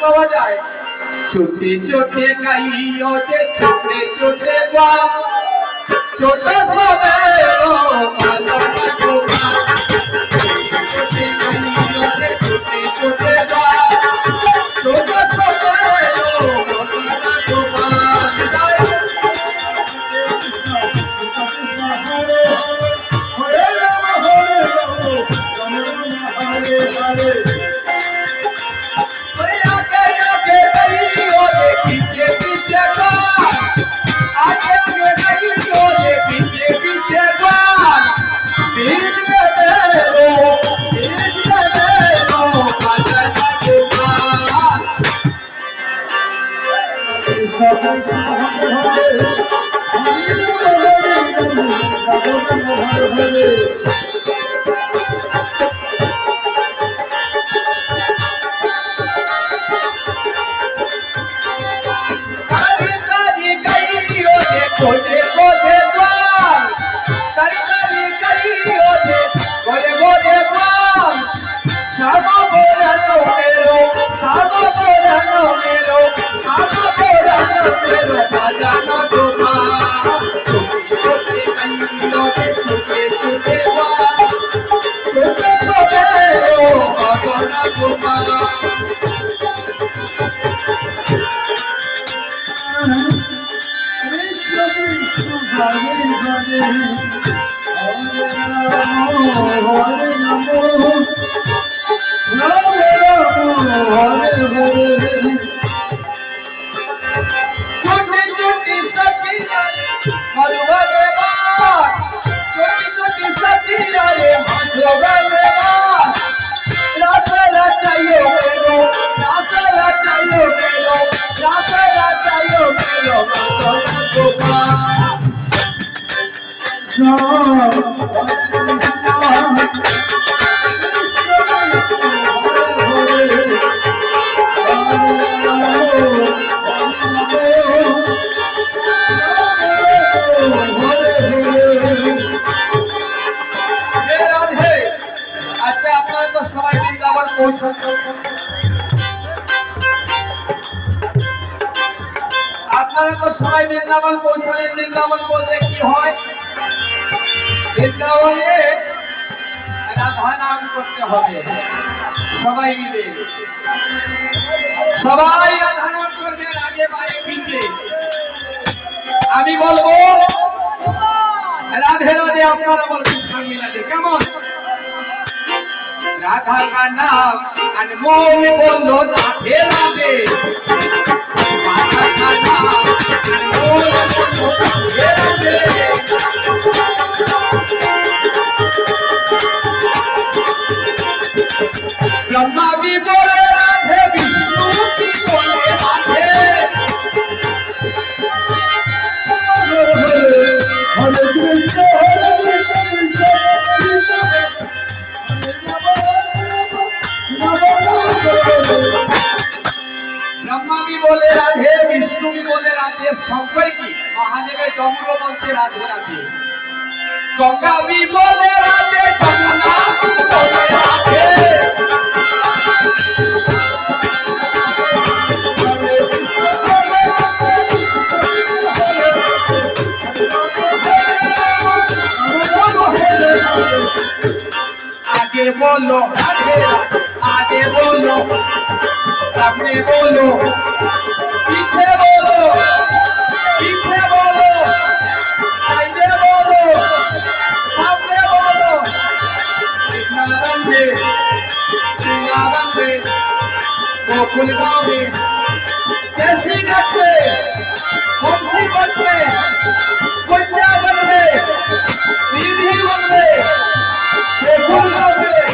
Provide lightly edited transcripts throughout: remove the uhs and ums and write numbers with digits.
পাওয়া যায় ছোটে ছোটে গাইও যে ছোটে ছোটে গা ছোটে হবে ও মালা গোপা ছোটে গাইও যে ছোটে ছোটে গা ছোটে হবে ও মালা গোপা আপনারা তো সবাই বৃন্দাবন পৌঁছালেন। বৃন্দাবন বলতে কি হয়? বৃন্দাবনে রাধা নাম করতে হবে সবাই মিলে, সবাই রাধা নাম করবেন আগে বাইরে পিছে। আমি বলবো রাধে রাধে, আপনারা বলবেন মিলাদে। কেমন? राधा का नाम अनमोल बोलो राधे राधे, राधा का नाम अनमोल बोलो राधे राधे। ब्रह्मा भी बोले राधे, विष्णु भी बोले राधे, हरे कृष्ण ब्रह्मा भी बोले राधे, विष्णु भी बोले राधे, शंकर की महादेव डमरू बोलते राधे राधे। गंगा भी बोले राधे, जमुना भी बोले राधे, आगे बोलो राधे, आगे बोलो, सामने बोलो, पीछे बोलो, पीछे बोलो, आगे बोलो, गोकुल गाँव में जैसी घाट में बंसी बन में वृंदावन में दीदी बन में गोकुल गाँव में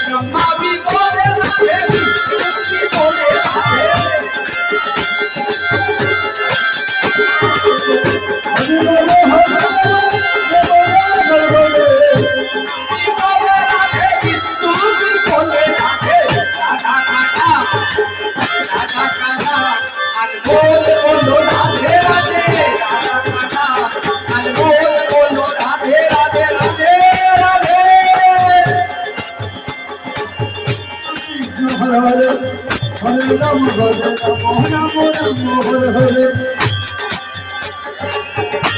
ब्रह्मा भी बोले राधे विष्णु भी बोले राधे हरे राम हरे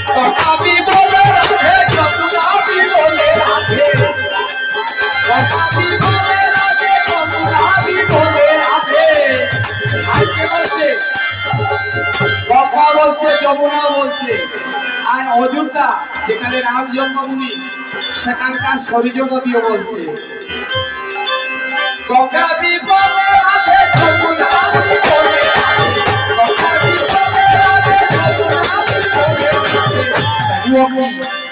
कथा भी बोले राधे कपुरा भी बोले राधे कथा भी बोले राधे कपुरा भी बोले राधे আজকে বলছে কথা বলছে যমুনা বলছে আর অযোধ্যা যেখানে রাম জন্মভূমি সেখানকার শরীর নদীও বলছে গঙ্গা भी बोले राधे যমুনা भी बोले राधे गंगा भी बोले राधे যমুনা भी बोले राधे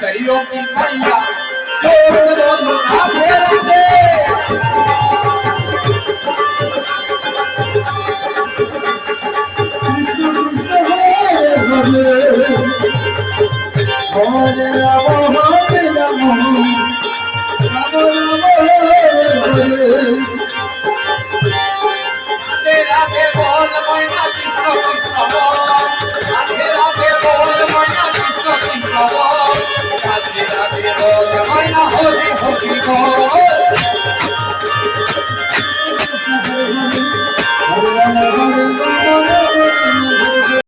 शरीरों की मैया बोलो राधे राधे राधे बोल मैना कृष्ण कृष्ण राधे राधे बोल मैना कृष्ण कृष्ण राधे राधे बोल मैना होली होली बोल